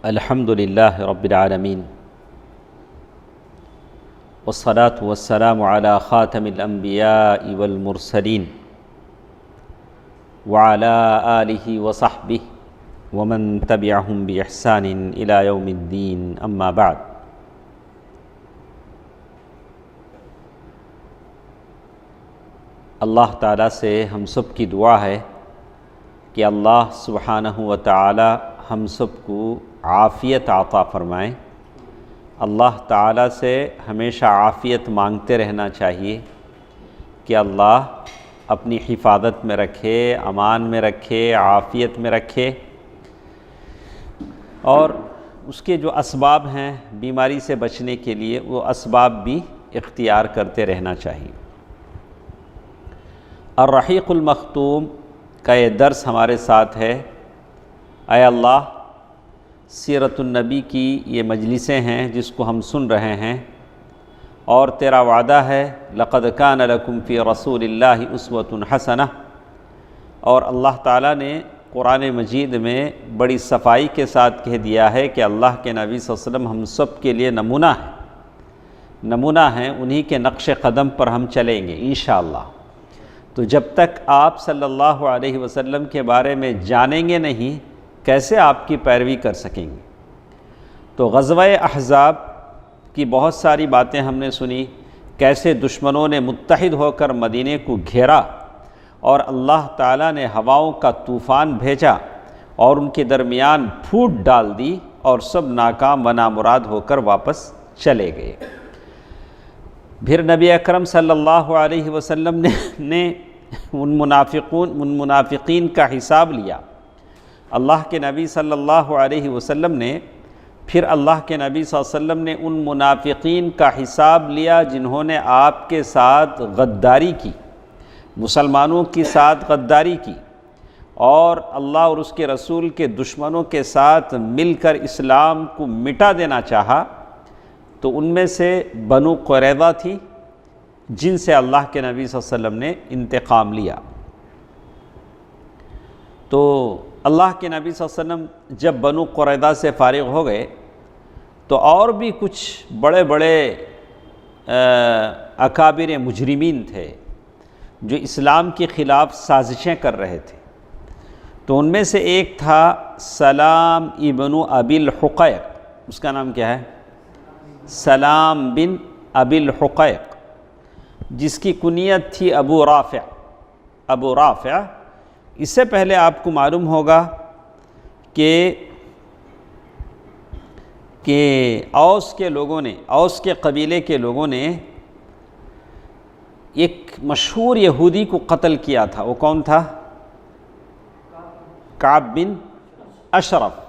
الحمد للہ رب العالمین والصلاة والسلام على خاتم الانبیاء والمرسلین وعلى آلہ وصحبہ ومن تبعہم بإحسان الى یوم الدین اما بعد۔ اللہ تعالیٰ سے ہم سب کی دعا ہے کہ اللہ سبحانہ و تعالی ہم سب کو عافیت عطا فرمائیں۔ اللہ تعالیٰ سے ہمیشہ عافیت مانگتے رہنا چاہیے کہ اللہ اپنی حفاظت میں رکھے، امان میں رکھے، عافیت میں رکھے، اور اس کے جو اسباب ہیں بیماری سے بچنے کے لیے وہ اسباب بھی اختیار کرتے رہنا چاہیے۔ الرحیق المختوم کا یہ درس ہمارے ساتھ ہے۔ اے اللہ، سیرت النبی کی یہ مجلسیں ہیں جس کو ہم سن رہے ہیں، اور تیرا وعدہ ہے لَقَدْ كَانَ لَكُمْ فِي رَسُولِ اللَّهِ أُسْوَةٌ حَسَنَةٌ، اور اللہ تعالیٰ نے قرآن مجید میں بڑی صفائی کے ساتھ کہہ دیا ہے کہ اللہ کے نبی صلی اللہ علیہ وسلم ہم سب کے لیے نمونہ ہیں، انہی کے نقش قدم پر ہم چلیں گے انشاءاللہ۔ تو جب تک آپ صلی اللہ علیہ وسلم کے بارے میں جانیں گے نہیں، کیسے آپ کی پیروی کر سکیں گے؟ تو غزوہ احزاب کی بہت ساری باتیں ہم نے سنی، کیسے دشمنوں نے متحد ہو کر مدینے کو گھیرا اور اللہ تعالیٰ نے ہواؤں کا طوفان بھیجا اور ان کے درمیان پھوٹ ڈال دی اور سب ناکام و نامراد ہو کر واپس چلے گئے۔ پھر نبی اکرم صلی اللہ علیہ وسلم نے ان منافقین کا حساب لیا۔ اللہ کے نبی صلی اللہ علیہ وسلم نے پھر اللہ کے نبی صلی اللہ علیہ وسلم نے ان منافقین کا حساب لیا جنہوں نے آپ کے ساتھ غداری کی، مسلمانوں کے ساتھ غداری کی، اور اللہ اور اس کے رسول کے دشمنوں کے ساتھ مل کر اسلام کو مٹا دینا چاہا۔ تو ان میں سے بنو قریظہ تھی جن سے اللہ کے نبی صلی اللہ علیہ وسلم نے انتقام لیا۔ تو اللہ کے نبی صلی اللہ علیہ وسلم جب بنو قریظہ سے فارغ ہو گئے تو اور بھی کچھ بڑے بڑے اکابر مجرمین تھے جو اسلام کے خلاف سازشیں کر رہے تھے۔ تو ان میں سے ایک تھا سلام ابن ابی الحقیق، اس کا نام کیا ہے؟ سلام بن ابی الحقیق، جس کی کنیت تھی ابو رافع۔ اس سے پہلے آپ کو معلوم ہوگا کہ اوس کے قبیلے کے لوگوں نے ایک مشہور یہودی کو قتل کیا تھا۔ وہ کون تھا؟ کعب بن اشرف۔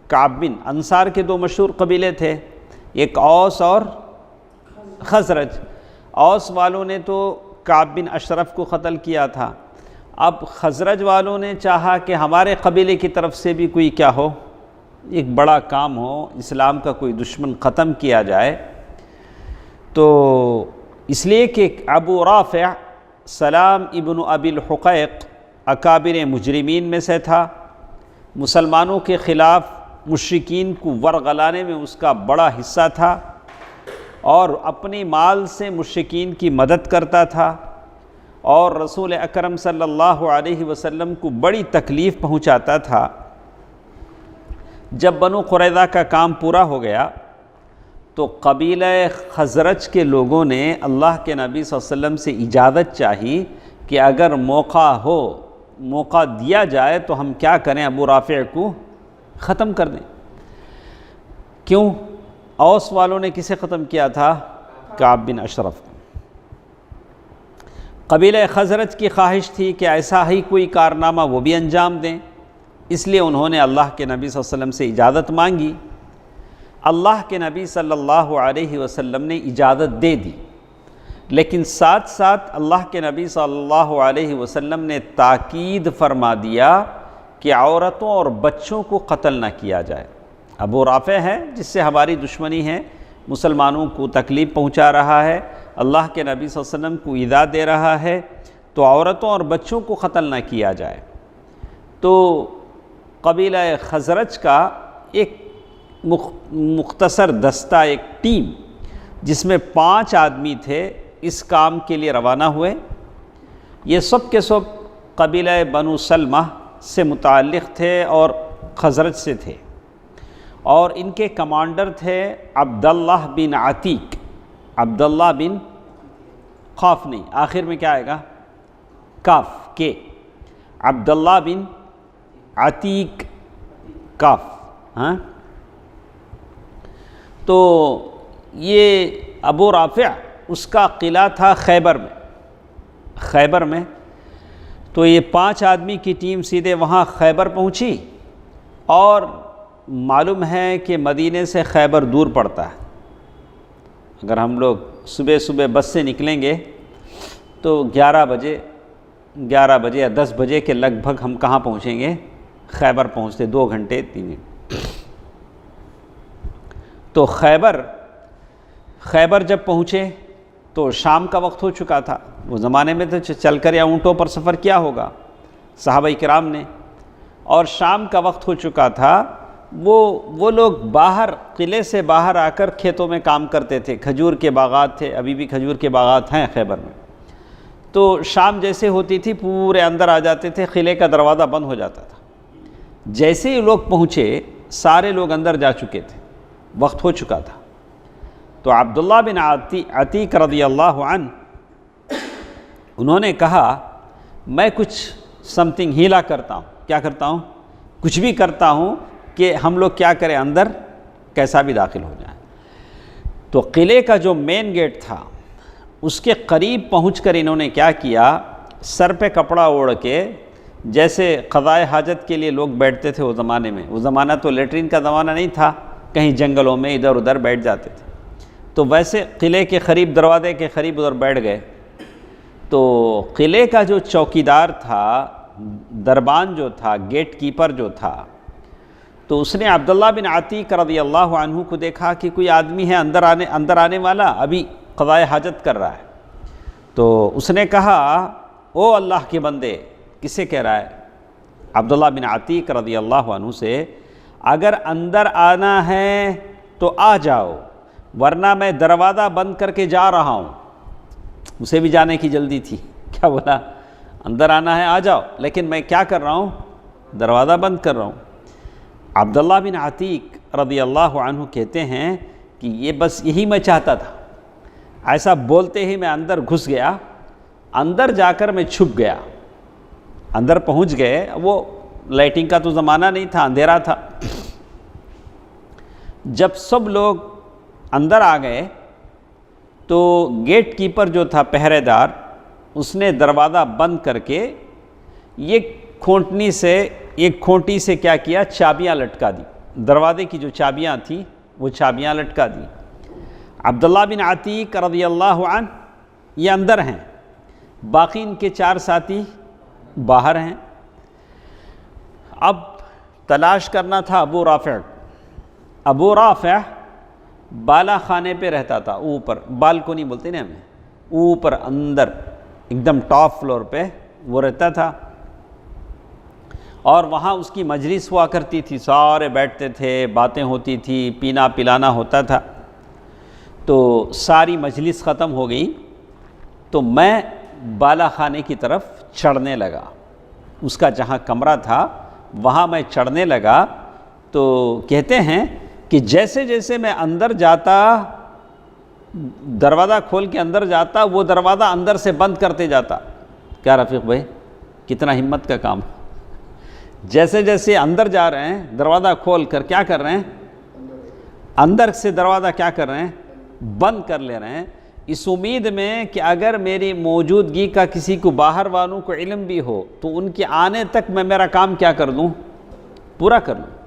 کعب بن، انصار کے دو مشہور قبیلے تھے، ایک اوس اور خزرج۔ اوس والوں نے تو کعب بن اشرف کو قتل کیا تھا، اب خزرج والوں نے چاہا کہ ہمارے قبیلے کی طرف سے بھی کوئی کیا ہو، ایک بڑا کام ہو، اسلام کا کوئی دشمن ختم کیا جائے۔ تو اس لیے کہ ابو رافع سلام ابن ابی الحقیق اکابر مجرمین میں سے تھا، مسلمانوں کے خلاف مشرکین کو ورغلانے میں اس کا بڑا حصہ تھا، اور اپنی مال سے مشرکین کی مدد کرتا تھا، اور رسول اکرم صلی اللہ علیہ وسلم کو بڑی تکلیف پہنچاتا تھا۔ جب بنو قریظہ کا کام پورا ہو گیا تو قبیلہ خزرج کے لوگوں نے اللہ کے نبی صلی اللہ علیہ وسلم سے اجازت چاہی کہ اگر موقع دیا جائے تو ہم کیا کریں، ابو رافع کو ختم کر دیں۔ کیوں؟ اوس والوں نے کسے ختم کیا تھا؟ کعب بن اشرف۔ قبیلہ خزرج کی خواہش تھی کہ ایسا ہی کوئی کارنامہ وہ بھی انجام دیں، اس لیے انہوں نے اللہ کے نبی صلی اللہ علیہ وسلم سے اجازت مانگی۔ اللہ کے نبی صلی اللہ علیہ وسلم نے اجازت دے دی، لیکن ساتھ ساتھ اللہ کے نبی صلی اللہ علیہ وسلم نے تاکید فرما دیا کہ عورتوں اور بچوں کو قتل نہ کیا جائے۔ ابو رافع ہے جس سے ہماری دشمنی ہے، مسلمانوں کو تکلیف پہنچا رہا ہے، اللہ کے نبی صلی اللہ علیہ وسلم کو ایذا دے رہا ہے، تو عورتوں اور بچوں کو قتل نہ کیا جائے۔ تو قبیلہ خزرج کا ایک مختصر دستہ، ایک ٹیم جس میں 5 آدمی تھے، اس کام کے لیے روانہ ہوئے۔ یہ سب کے سب قبیلہ بنو سلمہ سے متعلق تھے اور خزرج سے تھے، اور ان کے کمانڈر تھے عبداللہ بن عتیق۔ عبداللہ بن، قاف نہیں، آخر میں کیا آئے گا؟ کاف کے، عبداللہ بن عتیق، کاف۔ ہاں، تو یہ ابو رافع اس کا قلعہ تھا خیبر میں، تو یہ 5 آدمی کی ٹیم سیدھے وہاں خیبر پہنچی، اور معلوم ہے کہ مدینے سے خیبر دور پڑتا ہے۔ اگر ہم لوگ صبح بس سے نکلیں گے تو 11 بجے یا 10 بجے کے لگ بھگ ہم کہاں پہنچیں گے؟ خیبر پہنچتے 2 گھنٹے 3 گھنٹے۔ تو خیبر جب پہنچے تو شام کا وقت ہو چکا تھا۔ وہ زمانے میں تو چل کر یا اونٹوں پر سفر کیا ہوگا صحابہ کرام نے، اور شام کا وقت ہو چکا تھا۔ وہ لوگ باہر، قلعے سے باہر آ کر کھیتوں میں کام کرتے تھے، کھجور کے باغات تھے، ابھی بھی کھجور کے باغات ہیں خیبر میں۔ تو شام جیسے ہوتی تھی پورے اندر آ جاتے تھے، قلعے کا دروازہ بند ہو جاتا تھا۔ جیسے ہی لوگ پہنچے سارے لوگ اندر جا چکے تھے، وقت ہو چکا تھا۔ تو عبداللہ بن عتیق رضی اللہ عنہ انہوں نے کہا میں کچھ سمتھنگ ہیلا کرتا ہوں، کیا کرتا ہوں؟ کچھ بھی کرتا ہوں کہ ہم لوگ کیا کریں، اندر کیسا بھی داخل ہو جائیں۔ تو قلعے کا جو مین گیٹ تھا اس کے قریب پہنچ کر انہوں نے کیا کیا، سر پہ کپڑا اوڑھ کے، جیسے قضائے حاجت کے لیے لوگ بیٹھتے تھے وہ زمانے میں، وہ زمانہ تو لیٹرین کا زمانہ نہیں تھا، کہیں جنگلوں میں ادھر ادھر بیٹھ جاتے تھے، تو ویسے قلعے کے قریب، دروازے کے قریب ادھر بیٹھ گئے۔ تو قلعے کا جو چوکیدار تھا، دربان جو تھا، گیٹ کیپر جو تھا، تو اس نے عبداللہ بن عتیق رضی اللہ عنہ کو دیکھا کہ کوئی آدمی ہے اندر آنے والا، ابھی قضائے حاجت کر رہا ہے۔ تو اس نے کہا او اللہ کے بندے، کسے کہہ رہا ہے؟ عبداللہ بن عتیق رضی اللہ عنہ سے، اگر اندر آنا ہے تو آ جاؤ، ورنہ میں دروازہ بند کر کے جا رہا ہوں۔ اسے بھی جانے کی جلدی تھی، کیا بولا؟ اندر آنا ہے آ جاؤ، لیکن میں کیا کر رہا ہوں؟ دروازہ بند کر رہا ہوں۔ عبداللہ بن عتیق رضی اللہ عنہ کہتے ہیں کہ یہ بس یہی میں چاہتا تھا، ایسا بولتے ہی میں اندر گھس گیا، اندر جا کر میں چھپ گیا، اندر پہنچ گئے۔ وہ لائٹنگ کا تو زمانہ نہیں تھا، اندھیرا تھا۔ جب سب لوگ اندر آ گئے تو گیٹ کیپر جو تھا، پہرے دار، اس نے دروازہ بند کر کے ایک کھونٹی سے کیا کیا، چابیاں لٹکا دی، دروازے کی جو چابیاں تھیں وہ چابیاں لٹکا دی۔ عبداللہ بن عتیق رضی اللہ عنہ یہ اندر ہیں، باقی ان کے 4 ساتھی باہر ہیں۔ اب تلاش کرنا تھا ابو رافع بالا خانے پہ رہتا تھا، اوپر، بالکونی بولتے نا ہمیں، اوپر اندر ایک دم ٹاپ فلور پہ وہ رہتا تھا، اور وہاں اس کی مجلس ہوا کرتی تھی، سارے بیٹھتے تھے، باتیں ہوتی تھی، پینا پلانا ہوتا تھا۔ تو ساری مجلس ختم ہو گئی تو میں بالا خانے کی طرف چڑھنے لگا، اس کا جہاں کمرہ تھا وہاں میں چڑھنے لگا۔ تو کہتے ہیں کہ جیسے جیسے میں اندر جاتا، دروازہ کھول کے اندر جاتا، وہ دروازہ اندر سے بند کرتے جاتا۔ کیا رفیق بھائی، کتنا ہمت کا کام! جیسے جیسے اندر جا رہے ہیں دروازہ کھول کر کیا کر رہے ہیں، اندر سے دروازہ کیا کر رہے ہیں، بند کر لے رہے ہیں، اس امید میں کہ اگر میری موجودگی کا کسی کو، باہر والوں کو علم بھی ہو تو ان کے آنے تک میں میرا کام کیا کر دوں، پورا کر لوں۔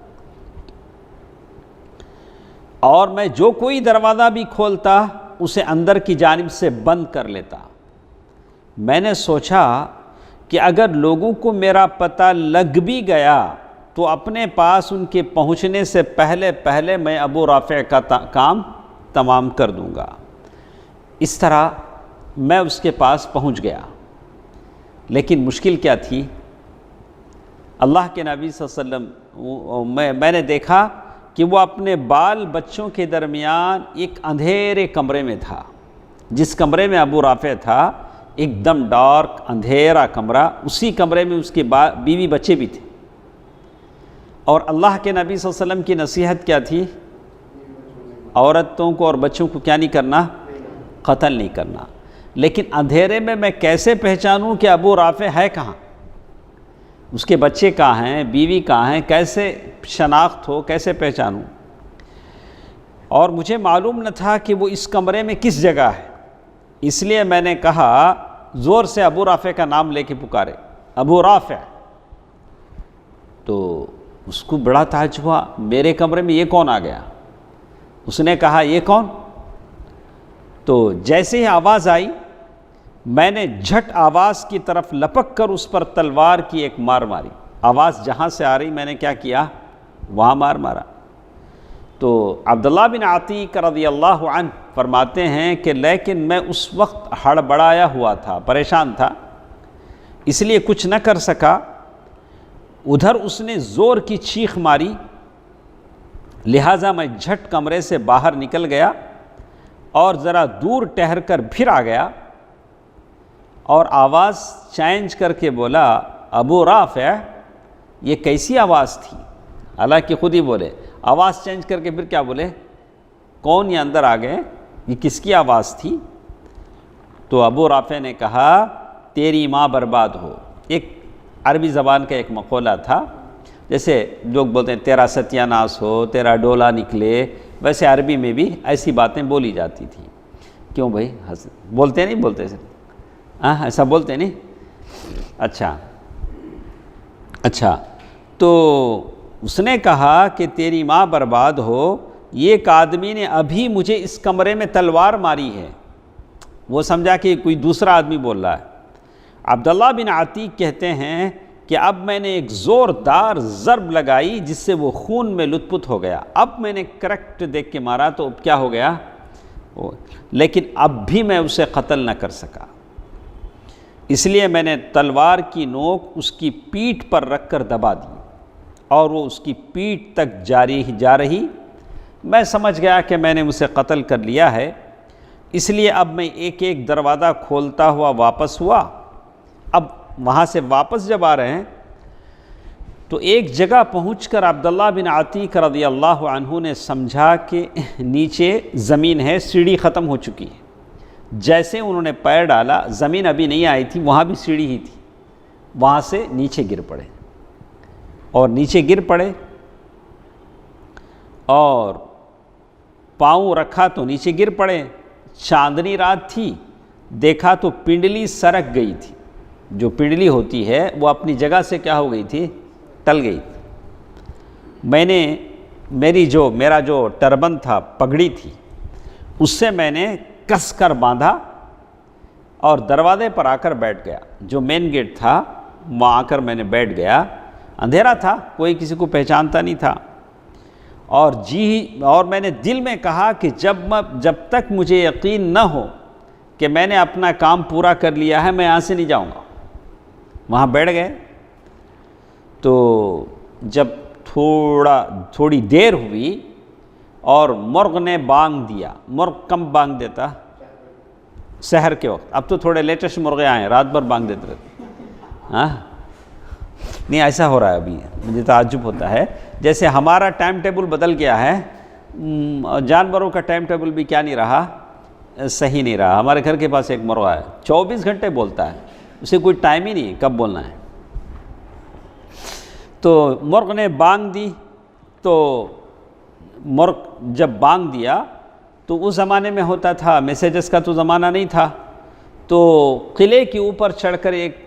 اور میں جو کوئی دروازہ بھی کھولتا اسے اندر کی جانب سے بند کر لیتا۔ میں نے سوچا کہ اگر لوگوں کو میرا پتہ لگ بھی گیا تو اپنے پاس ان کے پہنچنے سے پہلے میں ابو رافع کا کام تمام کر دوں گا۔ اس طرح میں اس کے پاس پہنچ گیا، لیکن مشکل کیا تھی؟ اللہ کے نبی صلی اللہ علیہ وسلم، میں نے دیکھا کہ وہ اپنے بال بچوں کے درمیان ایک اندھیرے کمرے میں تھا. جس کمرے میں ابو رافع تھا ایک دم ڈارک اندھیرا کمرہ، اسی کمرے میں اس کے بیوی بچے بھی تھے. اور اللہ کے نبی صلی اللہ علیہ وسلم کی نصیحت کیا تھی؟ عورتوں کو اور بچوں کو کیا نہیں کرنا؟ قتل نہیں کرنا. لیکن اندھیرے میں کیسے پہچانوں کہ ابو رافع ہے کہاں، اس کے بچے کہاں ہیں، بیوی کہاں ہیں، کیسے شناخت ہو، کیسے پہچانوں؟ اور مجھے معلوم نہ تھا کہ وہ اس کمرے میں کس جگہ ہے. اس لیے میں نے کہا زور سے ابو رافع کا نام لے کے پکارے، ابو رافع. تو اس کو بڑا تعجب ہوا، میرے کمرے میں یہ کون آ گیا؟ اس نے کہا یہ کون؟ تو جیسے ہی آواز آئی میں نے جھٹ آواز کی طرف لپک کر اس پر تلوار کی ایک مار ماری. آواز جہاں سے آ رہی میں نے کیا کیا؟ وہاں مار مارا. تو عبداللہ بن عتیق رضی اللہ عنہ فرماتے ہیں کہ لیکن میں اس وقت ہڑبڑایا ہوا تھا، پریشان تھا، اس لیے کچھ نہ کر سکا. ادھر اس نے زور کی چیخ ماری، لہٰذا میں جھٹ کمرے سے باہر نکل گیا اور ذرا دور ٹہر کر پھر آ گیا اور آواز چینج کر کے بولا ابو رافع. یہ کیسی آواز تھی؟ حالانکہ خود ہی بولے، آواز چینج کر کے پھر کیا بولے؟ کون یہ اندر آ گئے، یہ کس کی آواز تھی؟ تو ابو رافع نے کہا تیری ماں برباد ہو. ایک عربی زبان کا ایک مقولہ تھا، جیسے لوگ بولتے ہیں تیرا ستیہ ناس ہو، تیرا ڈولا نکلے، ویسے عربی میں بھی ایسی باتیں بولی جاتی تھیں. کیوں بھائی بولتے نہیں بولتے سر؟ ہاں ایسا بولتے نہیں؟ اچھا تو اس نے کہا کہ تیری ماں برباد ہو، یہ ایک آدمی نے ابھی مجھے اس کمرے میں تلوار ماری ہے. وہ سمجھا کہ کوئی دوسرا آدمی بول رہا ہے. عبداللہ بن عتیق کہتے ہیں کہ اب میں نے ایک زوردار ضرب لگائی جس سے وہ خون میں لت پت ہو گیا. اب میں نے کریکٹ دیکھ کے مارا تو اب کیا ہو گیا، لیکن اب بھی میں اسے قتل نہ کر سکا. اس لیے میں نے تلوار کی نوک اس کی پیٹھ پر رکھ کر دبا دی اور وہ اس کی پیٹھ تک جا رہی. میں سمجھ گیا کہ میں نے اسے قتل کر لیا ہے. اس لیے اب میں ایک ایک دروازہ کھولتا ہوا واپس ہوا. اب وہاں سے واپس جب آ رہے ہیں تو ایک جگہ پہنچ کر عبداللہ بن عتیق رضی اللہ عنہ نے سمجھا کہ نیچے زمین ہے، سیڑھی ختم ہو چکی ہے. جیسے انہوں نے پیر ڈالا، زمین ابھی نہیں آئی تھی، وہاں بھی سیڑھی ہی تھی، وہاں سے نیچے گر پڑے اور نیچے گر پڑے اور پاؤں رکھا تو نیچے گر پڑے. چاندنی رات تھی، دیکھا تو پنڈلی سرک گئی تھی. جو پنڈلی ہوتی ہے وہ اپنی جگہ سے کیا ہو گئی تھی؟ ٹل گئی. میرا جو ٹربن تھا، پگڑی تھی، اس سے میں نے کس کر باندھا اور دروازے پر آ کر بیٹھ گیا. جو مین گیٹ تھا وہاں آ کر میں نے بیٹھ گیا. اندھیرا تھا، کوئی کسی کو پہچانتا نہیں تھا. اور میں نے دل میں کہا کہ جب تک مجھے یقین نہ ہو کہ میں نے اپنا کام پورا کر لیا ہے میں یہاں سے نہیں جاؤں گا. وہاں بیٹھ گئے. تو جب تھوڑی دیر ہوئی اور مرغ نے بانگ دیا. مرغ کم بانگ دیتا؟ سحر کے وقت. اب تو تھوڑے لیٹسٹ مرغے آئے ہیں، رات بھر بانگ دیتے رہتے. ہاں نہیں، ایسا ہو رہا ہے ابھی. مجھے تعجب ہوتا ہے، جیسے ہمارا ٹائم ٹیبل بدل گیا ہے، جانوروں کا ٹائم ٹیبل بھی کیا نہیں رہا، صحیح نہیں رہا. ہمارے گھر کے پاس ایک مرغا ہے، 24 گھنٹے بولتا ہے، اسے کوئی ٹائم ہی نہیں کب بولنا ہے. تو مرغ نے بانگ دی. تو مرغ جب بانگ دیا تو اس زمانے میں ہوتا تھا، میسیجز کا تو زمانہ نہیں تھا، تو قلعے کے اوپر چڑھ کر ایک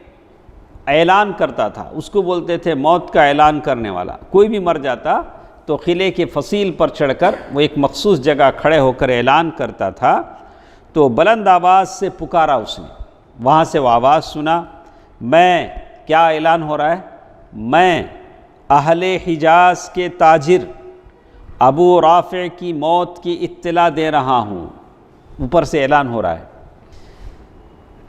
اعلان کرتا تھا. اس کو بولتے تھے موت کا اعلان کرنے والا. کوئی بھی مر جاتا تو قلعے کے فصیل پر چڑھ کر وہ ایک مخصوص جگہ کھڑے ہو کر اعلان کرتا تھا. تو بلند آواز سے پکارا اس نے. وہاں سے وہ آواز سنا. میں کیا اعلان ہو رہا ہے؟ میں اہل حجاز کے تاجر ابو رافع کی موت کی اطلاع دے رہا ہوں. اوپر سے اعلان ہو رہا ہے.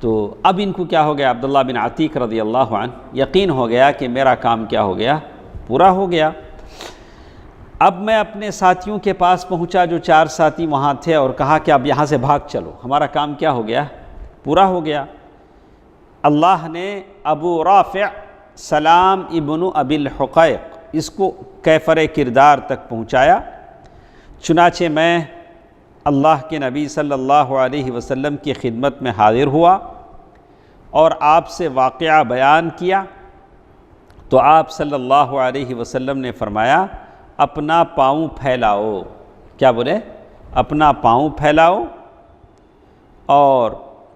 تو اب ان کو کیا ہو گیا؟ عبداللہ بن عتیق رضی اللہ عنہ یقین ہو گیا کہ میرا کام کیا ہو گیا؟ پورا ہو گیا. اب میں اپنے ساتھیوں کے پاس پہنچا جو 4 ساتھی وہاں تھے، اور کہا کہ اب یہاں سے بھاگ چلو، ہمارا کام کیا ہو گیا؟ پورا ہو گیا۔ اللہ نے ابو رافع سلام ابن ابی الحقیق اس کو کیفر کردار تک پہنچایا۔ چنانچہ میں اللہ کے نبی صلی اللہ علیہ وسلم کی خدمت میں حاضر ہوا اور آپ سے واقعہ بیان کیا، تو آپ صلی اللہ علیہ وسلم نے فرمایا اپنا پاؤں پھیلاؤ۔ کیا بولے؟ اپنا پاؤں پھیلاؤ۔ اور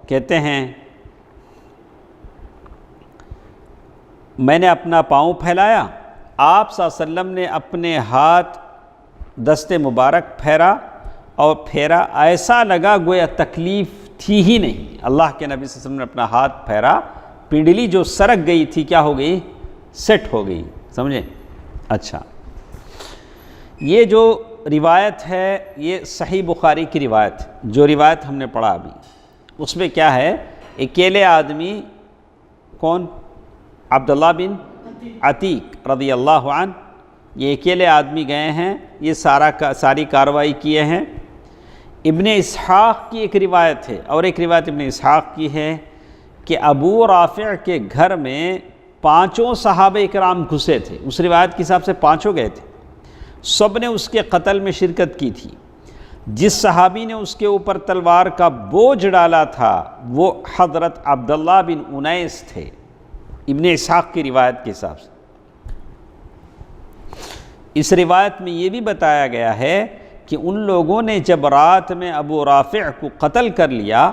کہتے ہیں میں نے اپنا پاؤں پھیلایا، آپ صلی اللہ علیہ وسلم نے اپنے ہاتھ دست مبارک پھیرا، ایسا لگا گویا تکلیف تھی ہی نہیں۔ اللہ کے نبی صلی اللہ علیہ وسلم نے اپنا ہاتھ پھیرا، پنڈلی جو سرک گئی تھی کیا ہو گئی؟ سیٹ ہو گئی۔ سمجھے؟ اچھا، یہ جو روایت ہے یہ صحیح بخاری کی روایت، جو روایت ہم نے پڑھا ابھی، اس میں کیا ہے؟ اکیلے آدمی، کون؟ عبداللہ بن عتیق رضی اللہ عنہ، یہ اکیلے آدمی گئے ہیں، یہ ساری کارروائی کیے ہیں۔ ابن اسحاق کی ایک روایت ہے، اور ایک روایت ابن اسحاق کی ہے کہ ابو رافع کے گھر میں 5 صحابہ اکرام گھسے تھے۔ اس روایت کے حساب سے 5 گئے تھے، سب نے اس کے قتل میں شرکت کی تھی۔ جس صحابی نے اس کے اوپر تلوار کا بوجھ ڈالا تھا وہ حضرت عبداللہ بن انیس تھے، ابن اسحاق کی روایت کے حساب سے۔ اس روایت میں یہ بھی بتایا گیا ہے کہ ان لوگوں نے جب رات میں ابو رافع کو قتل کر لیا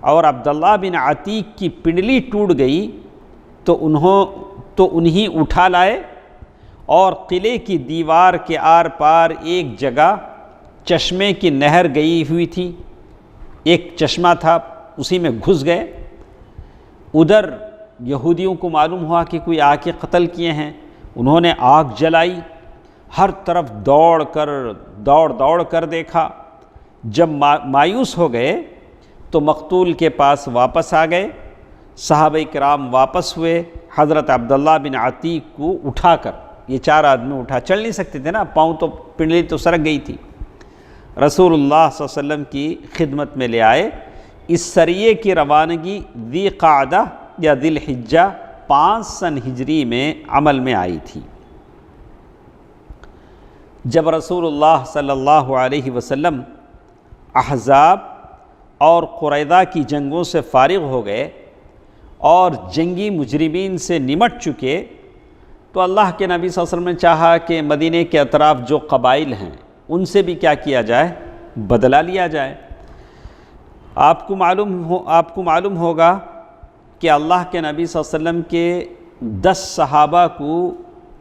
اور عبداللہ بن عتیق کی پنڈلی ٹوٹ گئی تو انہیں اٹھا لائے، اور قلعے کی دیوار کے آر پار ایک جگہ چشمے کی نہر گئی ہوئی تھی، ایک چشمہ تھا، اسی میں گھس گئے۔ ادھر یہودیوں کو معلوم ہوا کہ کوئی آ کے قتل کیے ہیں، انہوں نے آگ جلائی، ہر طرف دوڑ کر دیکھا۔ جب مایوس ہو گئے تو مقتول کے پاس واپس آ گئے۔ صحابہ کرام واپس ہوئے، حضرت عبداللہ بن عتیق کو اٹھا کر، یہ 4 آدمی اٹھا، چل نہیں سکتے تھے نا، پاؤں تو پنڈلی تو سرک گئی تھی، رسول اللہ صلی اللہ علیہ وسلم کی خدمت میں لے آئے۔ اس سریے کی روانگی ذی قعدہ یا ذی الحجہ 5 سن ہجری میں عمل میں آئی تھی۔ جب رسول اللہ صلی اللہ علیہ وسلم احزاب اور قریظہ کی جنگوں سے فارغ ہو گئے اور جنگی مجرمین سے نمٹ چکے، تو اللہ کے نبی صلی اللہ علیہ وسلم نے چاہا کہ مدینے کے اطراف جو قبائل ہیں ان سے بھی کیا کیا جائے؟ بدلہ لیا جائے۔ آپ کو معلوم ہوگا کہ اللہ کے نبی صلی اللہ علیہ وسلم کے 10 صحابہ کو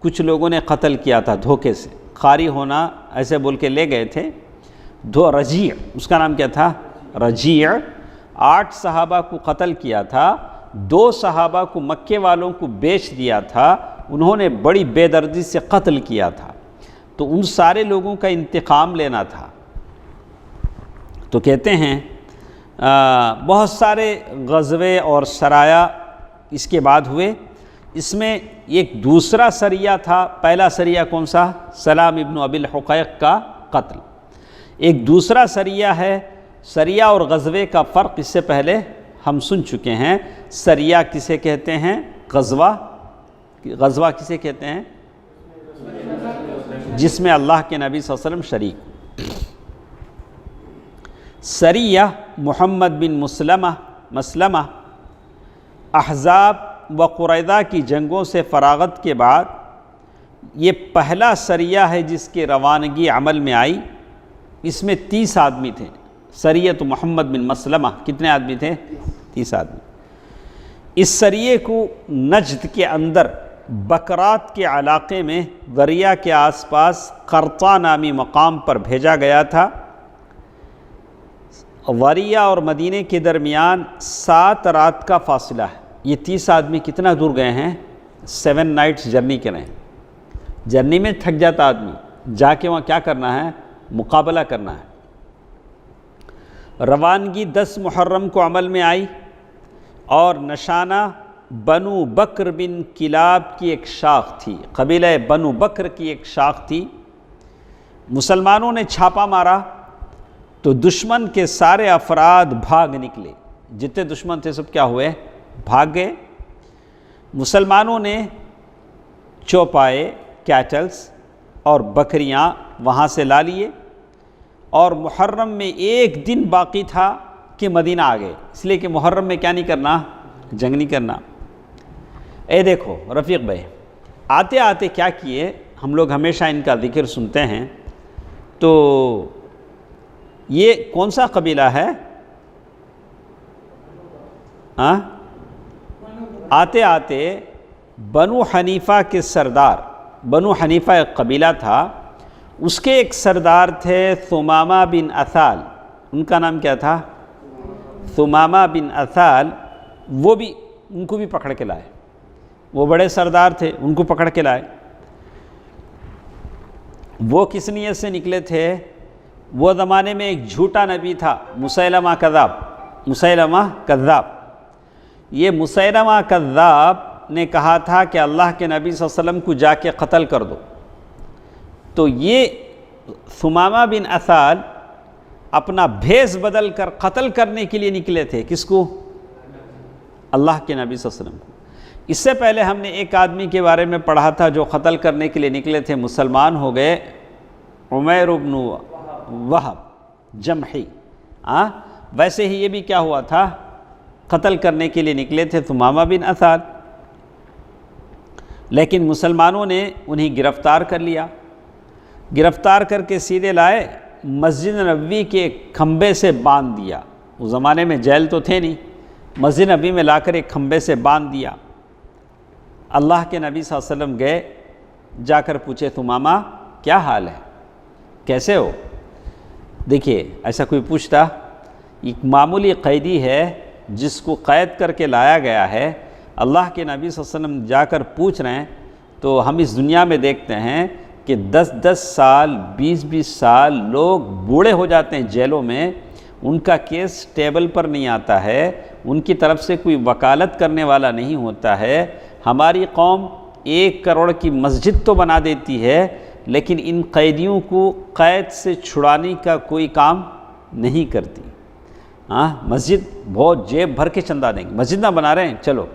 کچھ لوگوں نے قتل کیا تھا دھوکے سے، قاری ہونا ایسے بول کے لے گئے تھے۔ رجیع، اس کا نام کیا تھا؟ رجیع۔ 8 صحابہ کو قتل کیا تھا، 2 صحابہ کو مکے والوں کو بیچ دیا تھا، انہوں نے بڑی بے دردی سے قتل کیا تھا، تو ان سارے لوگوں کا انتقام لینا تھا۔ تو کہتے ہیں بہت سارے غزوے اور سرایا اس کے بعد ہوئے۔ اس میں ایک دوسرا سریہ تھا، پہلا سریہ کون سا؟ سلام ابن ابی الحقیق کا قتل۔ ایک دوسرا سریہ ہے، سریہ اور غزوے کا فرق اس سے پہلے ہم سن چکے ہیں۔ سریہ کسے کہتے ہیں؟ غزوہ کسے کہتے ہیں؟ جس میں اللہ کے نبی صلی اللہ علیہ وسلم شریک۔ سریہ محمد بن مسلمہ احزاب و قریظہ کی جنگوں سے فراغت کے بعد یہ پہلا سریہ ہے جس کی روانگی عمل میں آئی۔ اس میں 30 آدمی تھے۔ سریۃ محمد بن مسلمہ کتنے آدمی تھے؟ 30 آدمی۔ اس سریے کو نجد کے اندر بکرات کے علاقے میں دریا کے آس پاس قرطہ نامی مقام پر بھیجا گیا تھا۔ وریا اور مدینے کے درمیان 7 رات کا فاصلہ ہے۔ یہ 30 آدمی کتنا دور گئے ہیں؟ 7 نائٹس جرنی کے رہے۔ جرنی میں تھک جاتا آدمی، جا کے وہاں کیا کرنا ہے؟ مقابلہ کرنا ہے۔ روانگی 10 محرم کو عمل میں آئی، اور نشانہ بنو بکر بن کلاب کی ایک شاخ تھی، قبیلہ بنو بکر کی ایک شاخ تھی۔ مسلمانوں نے چھاپا مارا تو دشمن کے سارے افراد بھاگ نکلے، جتنے دشمن تھے سب کیا ہوئے؟ بھاگ گئے۔ مسلمانوں نے چوپائے، کیٹلز اور بکریاں وہاں سے لا لیے، اور محرم میں ایک دن باقی تھا کہ مدینہ آ گئے، اس لیے کہ محرم میں کیا نہیں کرنا؟ جنگ نہیں کرنا۔ اے دیکھو رفیق بھائی، آتے آتے کیا کیے، ہم لوگ ہمیشہ ان کا ذکر سنتے ہیں، تو یہ کون سا قبیلہ ہے؟ آتے آتے بنو حنیفہ کے سردار، بنو حنیفہ ایک قبیلہ تھا، اس کے ایک سردار تھے ثمامہ بن اثال، ان کا نام کیا تھا؟ ثمامہ بن اثال، وہ بھی ان کو بھی پکڑ کے لائے، وہ بڑے سردار تھے، ان کو پکڑ کے لائے۔ وہ کس نیت سے نکلے تھے؟ وہ زمانے میں ایک جھوٹا نبی تھا، مسیلمہ کذاب، مسیلمہ کذاب۔ یہ مسیلمہ کذاب نے کہا تھا کہ اللہ کے نبی صلی اللہ علیہ وسلم کو جا کے قتل کر دو، تو یہ ثمامہ بن اثال اپنا بھیس بدل کر قتل کرنے کے لیے نکلے تھے، کس کو؟ اللہ کے نبی صلی اللہ علیہ وسلم کو۔ اس سے پہلے ہم نے ایک آدمی کے بارے میں پڑھا تھا جو قتل کرنے کے لیے نکلے تھے، مسلمان ہو گئے، عمیر بن وہب جمحی۔ ویسے ہی یہ بھی کیا ہوا تھا؟ قتل کرنے کے لیے نکلے تھے ثمامہ بن اثال، لیکن مسلمانوں نے انہیں گرفتار کر لیا، گرفتار کر کے سیدھے لائے، مسجد نبوی کے کھمبے سے باندھ دیا۔ اس زمانے میں جیل تو تھے نہیں، مسجد نبوی میں لا کر ایک کھمبے سے باندھ دیا۔ اللہ کے نبی صلی اللہ علیہ وسلم گئے، جا کر پوچھے ثمامہ کیا حال ہے، کیسے ہو؟ دیکھیے ایسا کوئی پوچھتا، ایک معمولی قیدی ہے جس کو قید کر کے لایا گیا ہے، اللہ کے نبی صلی اللہ علیہ وسلم جا کر پوچھ رہے ہیں، تو ہم اس دنیا میں دیکھتے ہیں کہ 10 سال 20 سال لوگ بوڑھے ہو جاتے ہیں جیلوں میں، ان کا کیس ٹیبل پر نہیں آتا ہے، ان کی طرف سے کوئی وکالت کرنے والا نہیں ہوتا ہے۔ ہماری قوم 1 کروڑ کی مسجد تو بنا دیتی ہے، لیکن ان قیدیوں کو قید سے چھڑانے کا کوئی کام نہیں کرتی۔ مسجد بہت جیب بھر کے چندہ دیں گے، مسجد نہ بنا رہے ہیں، چلو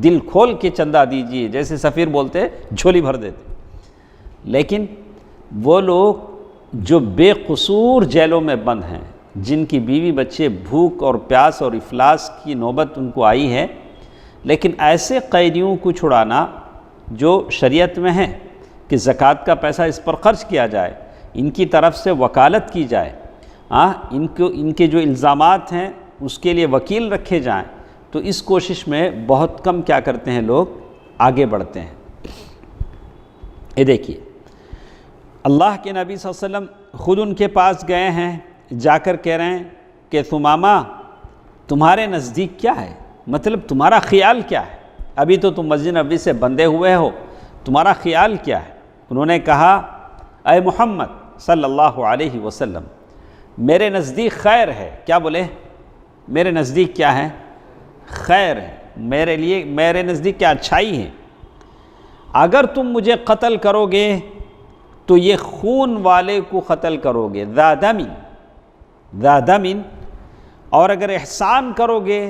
دل کھول کے چندہ دیجئے، جیسے سفیر بولتے جھولی بھر دیتے۔ لیکن وہ لوگ جو بے قصور جیلوں میں بند ہیں، جن کی بیوی بچے بھوک اور پیاس اور افلاس کی نوبت ان کو آئی ہے، لیکن ایسے قیدیوں کو چھڑانا جو شریعت میں ہے کہ زکوٰۃ کا پیسہ اس پر خرچ کیا جائے، ان کی طرف سے وکالت کی جائے، ان کے جو الزامات ہیں اس کے لیے وکیل رکھے جائیں، تو اس کوشش میں بہت کم کیا کرتے ہیں لوگ آگے بڑھتے ہیں۔ یہ دیکھیے اللہ کے نبی صلی اللہ علیہ وسلم خود ان کے پاس گئے ہیں، جا کر کہہ رہے ہیں کہ ثمامہ تمہارے نزدیک کیا ہے، مطلب تمہارا خیال کیا ہے، ابھی تو تم مسجد نبوی سے بندھے ہوئے ہو، تمہارا خیال کیا ہے؟ انہوں نے کہا اے محمد صلی اللہ علیہ وسلم، میرے نزدیک خیر ہے۔ کیا بولے؟ میرے نزدیک کیا ہے؟ خیر ہے، میرے نزدیک کیا اچھائی ہے۔ اگر تم مجھے قتل کرو گے تو یہ خون والے کو قتل کرو گے، ذا دم، اور اگر احسان کرو گے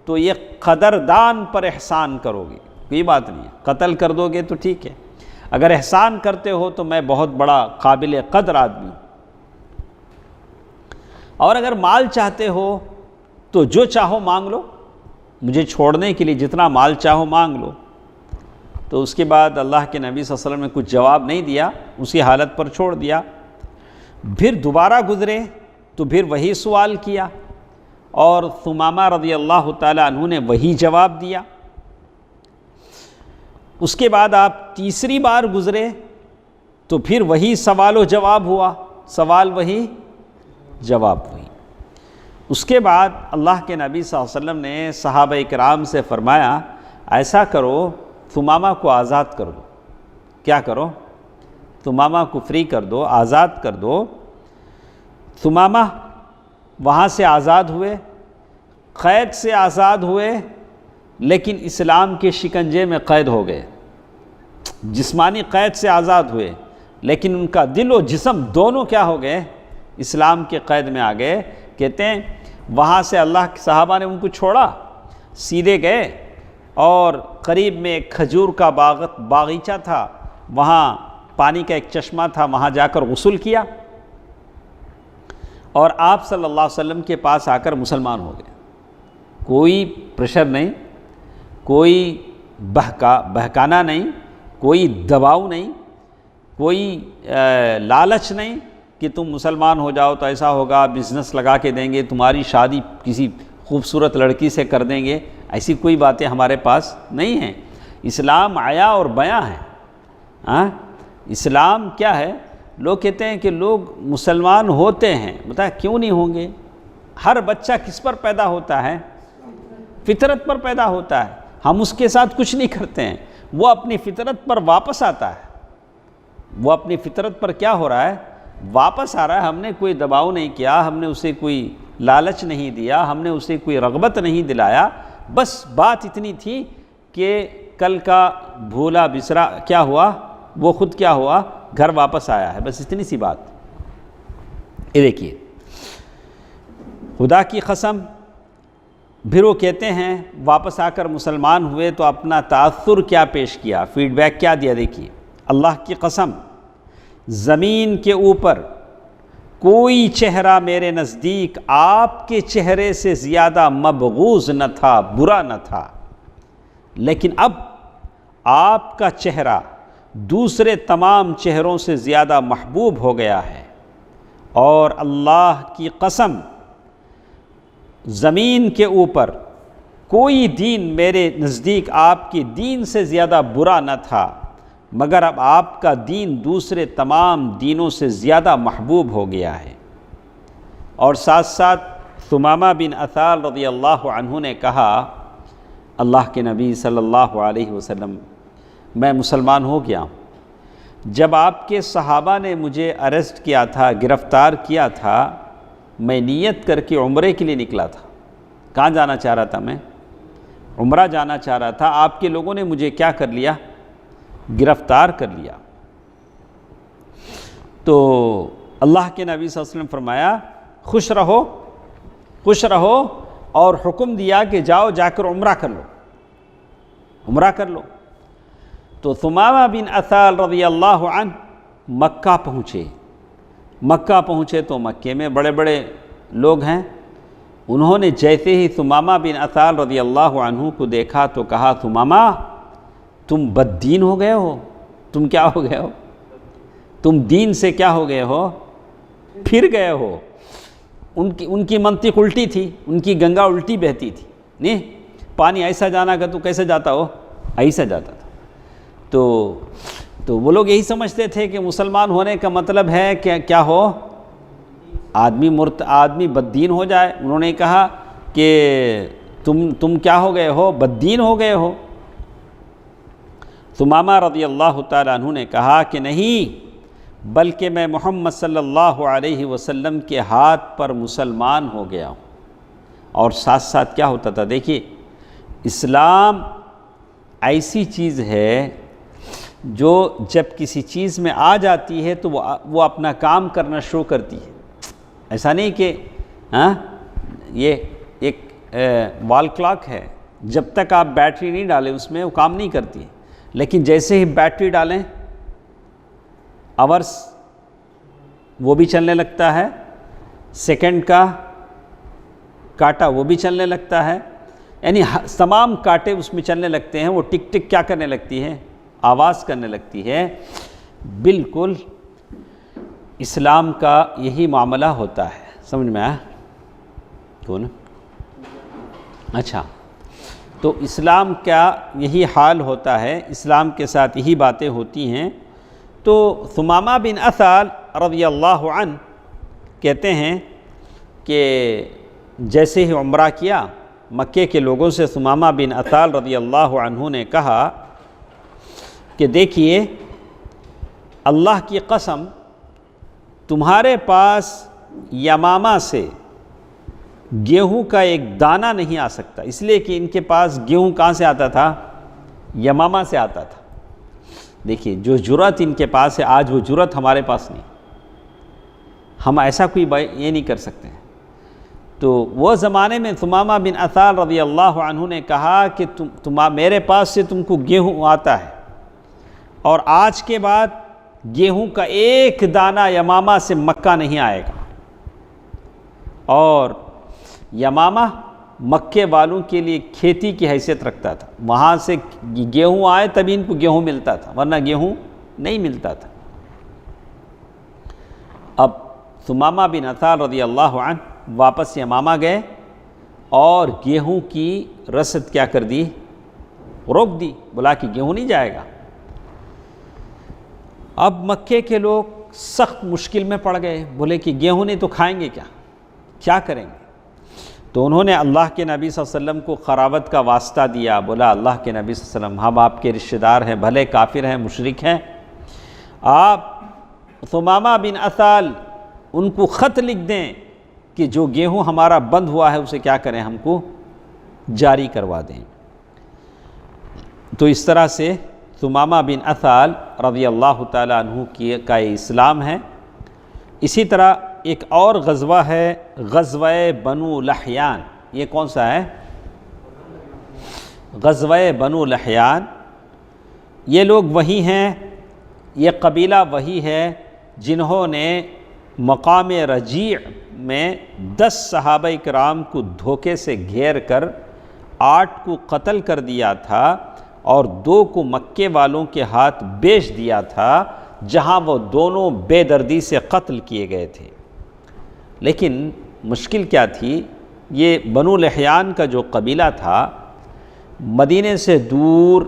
تو یہ قدردان پر احسان کرو گے، کوئی بات نہیں ہے، قتل کر دو گے تو ٹھیک ہے، اگر احسان کرتے ہو تو میں بہت بڑا قابل قدر آدمی ہوں، اور اگر مال چاہتے ہو تو جو چاہو مانگ لو، مجھے چھوڑنے کے لیے جتنا مال چاہو مانگ لو۔ تو اس کے بعد اللہ کے نبی صلی اللہ علیہ وسلم نے کچھ جواب نہیں دیا، اسی حالت پر چھوڑ دیا۔ پھر دوبارہ گزرے تو پھر وہی سوال کیا، اور ثمامہ رضی اللہ تعالیٰ عنہ نے وہی جواب دیا۔ اس کے بعد آپ تیسری بار گزرے تو پھر وہی سوال و جواب ہوا، سوال وہی جواب وہی۔ اس کے بعد اللہ کے نبی صلی اللہ علیہ وسلم نے صحابہ کرام سے فرمایا ایسا کرو، ثمامہ کو آزاد کر دو۔ کیا کرو؟ ثمامہ کو فری کر دو، آزاد کر دو۔ ثمامہ وہاں سے آزاد ہوئے، قید سے آزاد ہوئے، لیکن اسلام کے شکنجے میں قید ہو گئے۔ جسمانی قید سے آزاد ہوئے، لیکن ان کا دل و جسم دونوں کیا ہو گئے؟ اسلام کے قید میں آ گئے۔ کہتے ہیں وہاں سے اللہ کے صحابہ نے ان کو چھوڑا، سیدھے گئے اور قریب میں ایک کھجور کا باغیچہ تھا، وہاں پانی کا ایک چشمہ تھا، وہاں جا کر غسل کیا اور آپ صلی اللہ علیہ وسلم کے پاس آ کر مسلمان ہو گئے۔ کوئی پریشر نہیں، کوئی بہکانا نہیں، کوئی دباؤ نہیں، کوئی لالچ نہیں کہ تم مسلمان ہو جاؤ تو ایسا ہوگا، بزنس لگا کے دیں گے، تمہاری شادی کسی خوبصورت لڑکی سے کر دیں گے، ایسی کوئی باتیں ہمارے پاس نہیں ہیں۔ اسلام آیا اور بیاں ہے۔ اسلام کیا ہے؟ لوگ کہتے ہیں کہ لوگ مسلمان ہوتے ہیں، بتائیں کیوں نہیں ہوں گے؟ ہر بچہ کس پر پیدا ہوتا ہے؟ فطرت پر پیدا ہوتا ہے، ہم اس کے ساتھ کچھ نہیں کرتے ہیں، وہ اپنی فطرت پر واپس آتا ہے، وہ اپنی فطرت پر کیا ہو رہا ہے؟ واپس آ رہا ہے۔ ہم نے کوئی دباؤ نہیں کیا، ہم نے اسے کوئی لالچ نہیں دیا، ہم نے اسے کوئی رغبت نہیں دلایا، بس بات اتنی تھی کہ کل کا بھولا بسرا کیا ہوا، وہ خود کیا ہوا، گھر واپس آیا ہے، بس اتنی سی بات۔ یہ دیکھیے خدا کی قسم، پھر وہ کہتے ہیں واپس آ کر مسلمان ہوئے تو اپنا تاثر کیا پیش کیا، فیڈ بیک کیا دیا، دیکھیے اللہ کی قسم زمین کے اوپر کوئی چہرہ میرے نزدیک آپ کے چہرے سے زیادہ مبغوض نہ تھا، برا نہ تھا، لیکن اب آپ کا چہرہ دوسرے تمام چہروں سے زیادہ محبوب ہو گیا ہے، اور اللہ کی قسم زمین کے اوپر کوئی دین میرے نزدیک آپ کے دین سے زیادہ برا نہ تھا، مگر اب آپ کا دین دوسرے تمام دینوں سے زیادہ محبوب ہو گیا ہے۔ اور ساتھ ساتھ ثمامہ بن اثال رضی اللہ عنہ نے کہا، اللہ کے نبی صلی اللہ علیہ وسلم میں مسلمان ہو گیا ہوں۔ جب آپ کے صحابہ نے مجھے اریسٹ کیا تھا، گرفتار کیا تھا، میں نیت کر کے عمرے کے لیے نکلا تھا۔ کہاں جانا چاہ رہا تھا؟ میں عمرہ جانا چاہ رہا تھا، آپ کے لوگوں نے مجھے کیا کر لیا؟ گرفتار کر لیا۔ تو اللہ کے نبی صلی اللہ علیہ وسلم فرمایا خوش رہو، خوش رہو، اور حکم دیا کہ جاؤ جا کر عمرہ کر لو، عمرہ کر لو۔ تو ثمامہ بن اثال رضی اللہ عنہ مکہ پہنچے۔ مکہ پہنچے تو مکے میں بڑے بڑے لوگ ہیں، انہوں نے جیسے ہی ثمامہ بن اثال رضی اللہ عنہ کو دیکھا تو کہا، ثمامہ تم بد دین ہو گئے ہو، تم کیا ہو گئے ہو؟ تم دین سے کیا ہو گئے ہو؟ پھر گئے ہو۔ ان کی منطق الٹی تھی، ان کی گنگا الٹی بہتی تھی، نہیں پانی ایسا جانا کہ تو کیسے جاتا ہو؟ ایسا جاتا تھا۔ تو وہ لوگ یہی سمجھتے تھے کہ مسلمان ہونے کا مطلب ہے کہ کیا ہو؟ آدمی بد دین ہو جائے۔ انہوں نے کہا کہ تم کیا ہو گئے ہو؟ بد دین ہو گئے ہو۔ ثمامہ رضی اللہ تعالیٰ عنہ نے کہا کہ نہیں، بلکہ میں محمد صلی اللہ علیہ وسلم کے ہاتھ پر مسلمان ہو گیا ہوں۔ اور ساتھ ساتھ کیا ہوتا تھا؟ دیکھیے اسلام ایسی چیز ہے جو جب کسی چیز میں آ جاتی ہے تو وہ اپنا کام کرنا شروع کرتی ہے۔ ایسا نہیں کہ یہ ایک وال کلاک ہے، جب تک آپ بیٹری نہیں ڈالیں اس میں وہ کام نہیں کرتی ہے، لیکن جیسے ہی بیٹری ڈالیں آورس وہ بھی چلنے لگتا ہے، سیکنڈ کا کاٹا وہ بھی چلنے لگتا ہے، یعنی تمام کاٹے اس میں چلنے لگتے ہیں، وہ ٹک ٹک کیا کرنے لگتی ہے؟ آواز کرنے لگتی ہے۔ بالکل اسلام کا یہی معاملہ ہوتا ہے، سمجھ میں آیا؟ کون؟ اچھا، تو اسلام کا یہی حال ہوتا ہے، اسلام کے ساتھ یہی باتیں ہوتی ہیں۔ تو ثمامہ بن اثال رضی اللہ عنہ کہتے ہیں کہ جیسے ہی عمرہ کیا مکے کے لوگوں سے ثمامہ بن اثال رضی اللہ عنہ نے کہا کہ دیکھیے اللہ کی قسم تمہارے پاس یمامہ سے گیہوں کا ایک دانہ نہیں آ سکتا، اس لیے کہ ان کے پاس گیہوں کہاں سے آتا تھا؟ یمامہ سے آتا تھا۔ دیکھیے جو جرأت ان کے پاس ہے آج وہ جرأت ہمارے پاس نہیں، ہم ایسا کوئی یہ نہیں کر سکتے۔ تو وہ زمانے میں ثمامہ بن اثال رضی اللہ عنہ نے کہا کہ میرے پاس سے تم کو گیہوں آتا ہے، اور آج کے بعد گیہوں کا ایک دانہ یمامہ سے مکہ نہیں آئے گا۔ اور یمامہ مکے والوں کے لیے کھیتی کی حیثیت رکھتا تھا، وہاں سے گیہوں آئے تبھی ان کو گیہوں ملتا تھا، ورنہ گیہوں نہیں ملتا تھا۔ اب ثمامہ بن اثال رضی اللہ عنہ واپس یمامہ گئے اور گیہوں کی رسد کیا کر دی؟ روک دی، بولا کہ گیہوں نہیں جائے گا۔ اب مکے کے لوگ سخت مشکل میں پڑ گئے، بولے کہ گیہوں نہیں تو کھائیں گے کیا کریں گے؟ تو انہوں نے اللہ کے نبی صلی اللہ علیہ وسلم کو قرابت کا واسطہ دیا، بولا اللہ کے نبی صلی اللہ علیہ وسلم ہم آپ کے رشتہ دار ہیں، بھلے کافر ہیں مشرک ہیں، آپ ثمامہ بن اثال ان کو خط لکھ دیں کہ جو گیہوں ہمارا بند ہوا ہے اسے کیا کریں، ہم کو جاری کروا دیں۔ تو اس طرح سے ثمامہ بن اثال رضی اللہ تعالیٰ عنہ کا اسلام ہے۔ اسی طرح ایک اور غزوہ ہے غزوہ بنو لحیان۔ یہ کون سا ہے؟ غزوہ بنو لحیان۔ یہ لوگ وہی ہیں، یہ قبیلہ وہی ہے جنہوں نے مقام رجیع میں 10 صحابہ کرام کو دھوکے سے گھیر کر 8 کو قتل کر دیا تھا اور 2 کو مکے والوں کے ہاتھ بیچ دیا تھا، جہاں وہ دونوں بے دردی سے قتل کیے گئے تھے۔ لیکن مشکل کیا تھی؟ یہ بنو لحیان کا جو قبیلہ تھا مدینے سے دور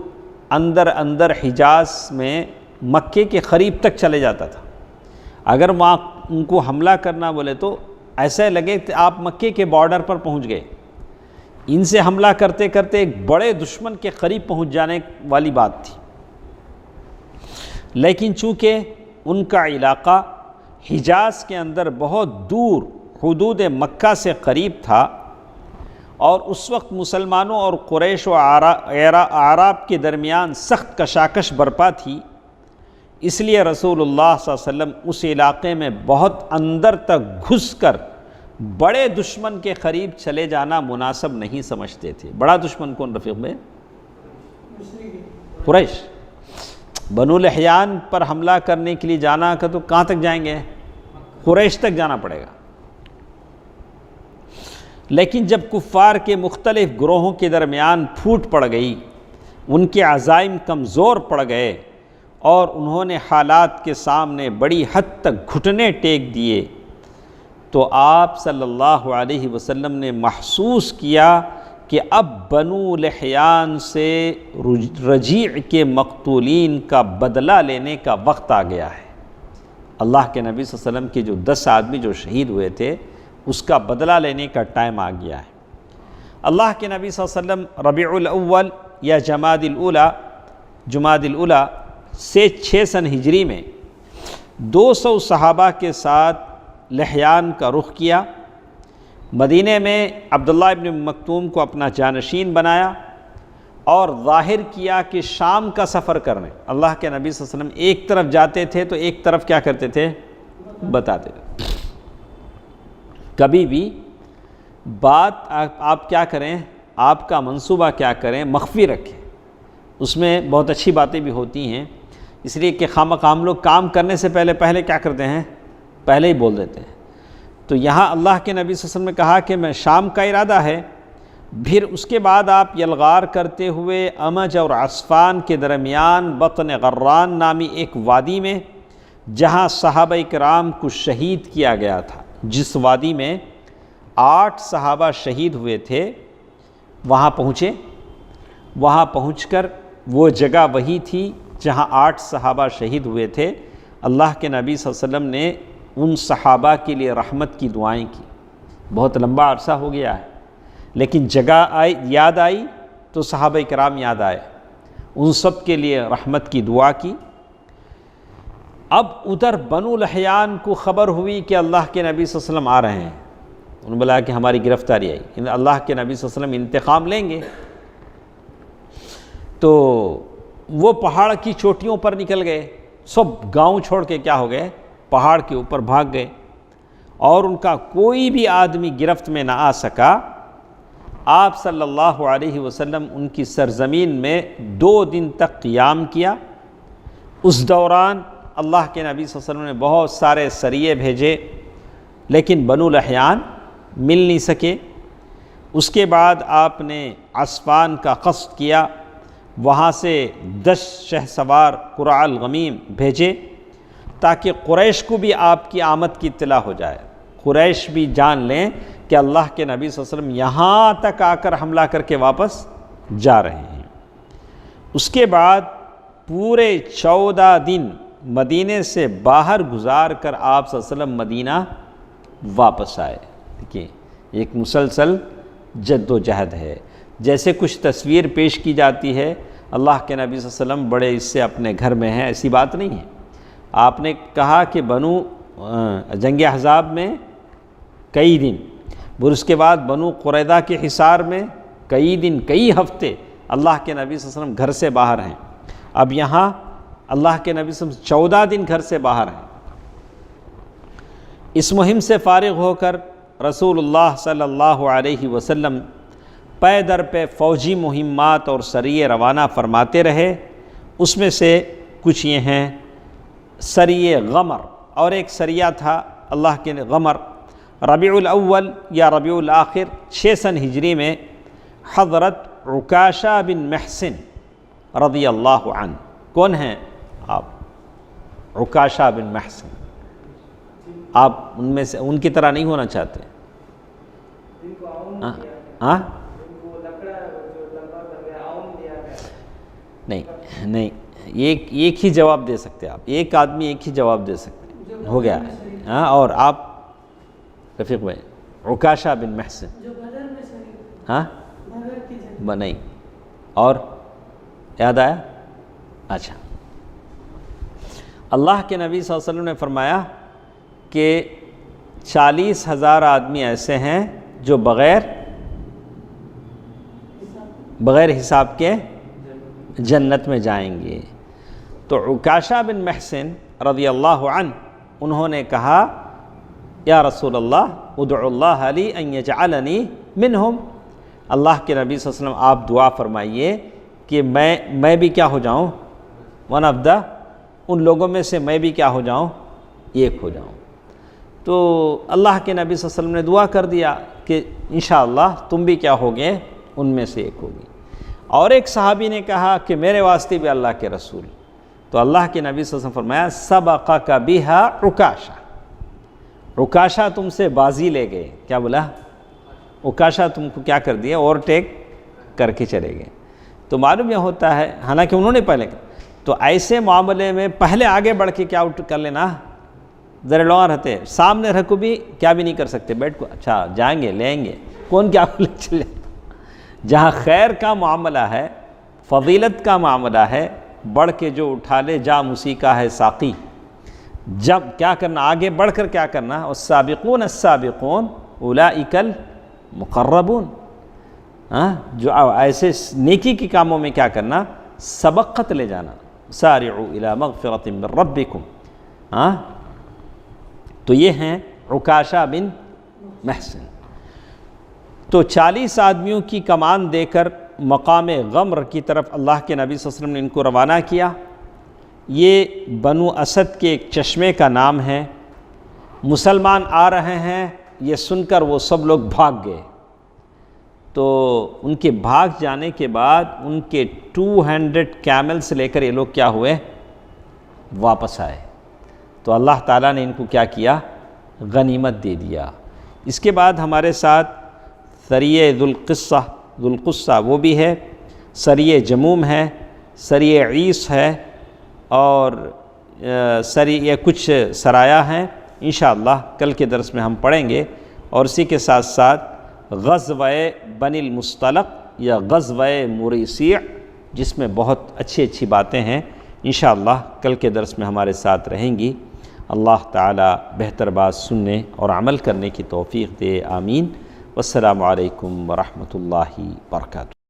اندر حجاز میں مکے کے قریب تک چلے جاتا تھا۔ اگر وہاں ان کو حملہ کرنا بولے تو ایسے لگے کہ آپ مکے کے بارڈر پر پہنچ گئے، ان سے حملہ کرتے کرتے ایک بڑے دشمن کے قریب پہنچ جانے والی بات تھی۔ لیکن چونکہ ان کا علاقہ حجاز کے اندر بہت دور حدود مکہ سے قریب تھا، اور اس وقت مسلمانوں اور قریش و اعراب کے درمیان سخت کشاکش برپا تھی، اس لیے رسول اللہ صلی اللہ علیہ وسلم اس علاقے میں بہت اندر تک گھس کر بڑے دشمن کے قریب چلے جانا مناسب نہیں سمجھتے تھے۔ بڑا دشمن کون رفیق میں؟ قریش۔ بنو لحیان پر حملہ کرنے کے لیے جانا کا تو کہاں تک جائیں گے؟ قریش تک جانا پڑے گا۔ لیکن جب کفار کے مختلف گروہوں کے درمیان پھوٹ پڑ گئی، ان کے عزائم کمزور پڑ گئے اور انہوں نے حالات کے سامنے بڑی حد تک گھٹنے ٹیک دیے، تو آپ صلی اللہ علیہ وسلم نے محسوس کیا کہ اب بنو لحیان سے رجیع کے مقتولین کا بدلہ لینے کا وقت آ گیا ہے۔ اللہ کے نبی صلی اللہ علیہ وسلم کے جو 10 آدمی جو شہید ہوئے تھے اس کا بدلہ لینے کا ٹائم آ گیا ہے۔ اللہ کے نبی صلی اللہ علیہ وسلم ربیع الاول یا جمادی الاولی سے 6 سن ہجری میں 200 صحابہ کے ساتھ لحیان کا رخ کیا۔ مدینہ میں عبداللہ ابن مکتوم کو اپنا جانشین بنایا اور ظاہر کیا کہ شام کا سفر کرنے۔ اللہ کے نبی صلی اللہ علیہ وسلم ایک طرف جاتے تھے تو ایک طرف کیا کرتے تھے؟ بتاتے تھے۔ کبھی بھی بات آپ کیا کریں، آپ کا منصوبہ کیا کریں، مخفی رکھیں، اس میں بہت اچھی باتیں بھی ہوتی ہیں، اس لیے کہ خواہ ہم لوگ کام کرنے سے پہلے کیا کرتے ہیں؟ پہلے ہی بول دیتے ہیں۔ تو یہاں اللہ کے نبی صلی اللہ علیہ وسلم نے کہا کہ میں شام کا ارادہ ہے، پھر اس کے بعد آپ یلغار کرتے ہوئے امج اور عصفان کے درمیان بطن غران نامی ایک وادی میں، جہاں صحابہ کرام کو شہید کیا گیا تھا، جس وادی میں 8 صحابہ شہید ہوئے تھے، وہاں پہنچے۔ وہاں پہنچ کر وہ جگہ وہی تھی جہاں 8 صحابہ شہید ہوئے تھے۔ اللہ کے نبی صلی اللہ علیہ وسلم نے ان صحابہ کے لیے رحمت کی دعائیں کی۔ بہت لمبا عرصہ ہو گیا ہے، لیکن جگہ یاد آئی تو صحابہ کرام یاد آئے، ان سب کے لیے رحمت کی دعا کی۔ اب ادھر بنو لحیان کو خبر ہوئی کہ اللہ کے نبی صلی اللہ علیہ وسلم آ رہے ہیں، انہوں نے بولا کہ ہماری گرفتاری آئی، اللہ کے نبی صلی اللہ علیہ وسلم انتقام لیں گے۔ تو وہ پہاڑ کی چوٹیوں پر نکل گئے، سب گاؤں چھوڑ کے کیا ہو گئے، پہاڑ کے اوپر بھاگ گئے، اور ان کا کوئی بھی آدمی گرفت میں نہ آ سکا۔ آپ صلی اللہ علیہ وسلم ان کی سرزمین میں 2 دن تک قیام کیا۔ اس دوران اللہ کے نبی صلی اللہ علیہ وسلم نے بہت سارے سریے بھیجے، لیکن بنو لحیان مل نہیں سکے۔ اس کے بعد آپ نے عسفان کا قصد کیا، وہاں سے 10 شہسوار قرع الغمیم بھیجے تاکہ قریش کو بھی آپ کی آمد کی اطلاع ہو جائے، قریش بھی جان لیں کہ اللہ کے نبی صلی اللہ علیہ وسلم یہاں تک آ کر حملہ کر کے واپس جا رہے ہیں۔ اس کے بعد پورے 14 دن مدینے سے باہر گزار کر آپ صلی اللہ علیہ وسلم مدینہ واپس آئے۔ دیکھیے ایک مسلسل جد و جہد ہے، جیسے کچھ تصویر پیش کی جاتی ہے اللہ کے نبی صلی اللہ علیہ وسلم بڑے اس سے اپنے گھر میں ہیں، ایسی بات نہیں ہے۔ آپ نے کہا کہ بنو جنگ احزاب میں کئی دن، پھر اس کے بعد بنو قریظہ کے حصار میں کئی دن، کئی ہفتے اللہ کے نبی صلی اللہ علیہ وسلم گھر سے باہر ہیں۔ اب یہاں اللہ کے نبی صلی اللہ علیہ وسلم 14 دن گھر سے باہر ہیں۔ اس مہم سے فارغ ہو کر رسول اللہ صلی اللہ علیہ وسلم پے در پہ فوجی مہمات اور سریے روانہ فرماتے رہے۔ اس میں سے کچھ یہ ہیں، سریے غمر، اور ایک سریہ تھا اللہ کے غمر، ربیع الاول یا ربیع الاخر 6 سن ہجری میں حضرت عکاشہ بن محسن رضی اللہ عنہ۔ کون ہیں آپ؟ عکاشہ بن محسن۔ آپ ان میں سے ان کی طرح نہیں ہونا چاہتے؟ ہاں نہیں، ایک ہی جواب دے سکتے آپ، ایک آدمی ایک ہی جواب دے سکتے، ہو گیا۔ ہاں، اور آپ رفیق بھائی؟ عکاشہ بن محسن۔ ہاں نہیں، اور یاد آیا؟ اچھا، اللہ کے نبی صلی اللہ علیہ وسلم نے فرمایا کہ 40,000 آدمی ایسے ہیں جو بغیر حساب کے جنت میں جائیں گے۔ تو عکاشہ بن محسن رضی اللہ عنہ انہوں نے کہا یا رسول اللہ ادعو اللہ لی ان یجعلنی منہم، اللہ کے نبی صلی اللہ علیہ وسلم آپ دعا فرمائیے کہ میں بھی کیا ہو جاؤں، ون آف دا، ان لوگوں میں سے میں بھی کیا ہو جاؤں، ایک ہو جاؤں۔ تو اللہ کے نبی صلی اللہ علیہ وسلم نے دعا کر دیا کہ انشاءاللہ تم بھی کیا ہوگے، ان میں سے ایک ہوگی۔ اور ایک صحابی نے کہا کہ میرے واسطے بھی اللہ کے رسول، تو اللہ کے نبی صلی اللہ علیہ وسلم فرمایا سبقک بہا عکاشہ، عکاشہ تم سے بازی لے گئے۔ کیا بولا؟ عکاشہ تم کو کیا کر دیا، اوورٹیک کر کے چلے گئے۔ تو معلوم یہ ہوتا ہے، حالانکہ انہوں نے پہلے، تو ایسے معاملے میں پہلے آگے بڑھ کے کیا کر لینا، ذرا لوگ رہتے سامنے رکھو بھی کیا بھی نہیں کر سکتے، بیٹھ کو اچھا جائیں گے لیں گے، کون کیا لے چلے۔ جہاں خیر کا معاملہ ہے، فضیلت کا معاملہ ہے، بڑھ کے جو اٹھا لے جا موسیقا ہے ساقی۔ جب کیا کرنا، آگے بڑھ کر کیا کرنا، والسابقون السابقون اولئک المقربون، جو ایسے نیکی کے کاموں میں کیا کرنا، سبقت لے جانا، سارعوا الی مغفرۃ من ربکم۔ تو یہ ہیں عکاشہ بن محسن۔ تو 40 آدمیوں کی کمان دے کر مقام غمر کی طرف اللہ کے نبی صلی اللہ علیہ وسلم نے ان کو روانہ کیا۔ یہ بنو اسد کے ایک چشمے کا نام ہے۔ مسلمان آ رہے ہیں یہ سن کر وہ سب لوگ بھاگ گئے۔ تو ان کے بھاگ جانے کے بعد ان کے 200 کیملز لے کر یہ لوگ کیا ہوئے، واپس آئے۔ تو اللہ تعالیٰ نے ان کو کیا کیا، غنیمت دے دیا۔ اس کے بعد ہمارے ساتھ سریہ ذوالقصہ وہ بھی ہے، سریہ جموم ہے، سریہ عیس ہے، اور سریہ کچھ سرایا ہیں، انشاءاللہ کل کے درس میں ہم پڑھیں گے۔ اور اسی کے ساتھ ساتھ غزوہ بنی المصطلق یا غزوہ مریسیع، جس میں بہت اچھی باتیں ہیں، انشاءاللہ کل کے درس میں ہمارے ساتھ رہیں گی۔ اللہ تعالی بہتر بات سننے اور عمل کرنے کی توفیق دے، آمین۔ والسلام علیکم ورحمۃ اللہ وبرکاتہ۔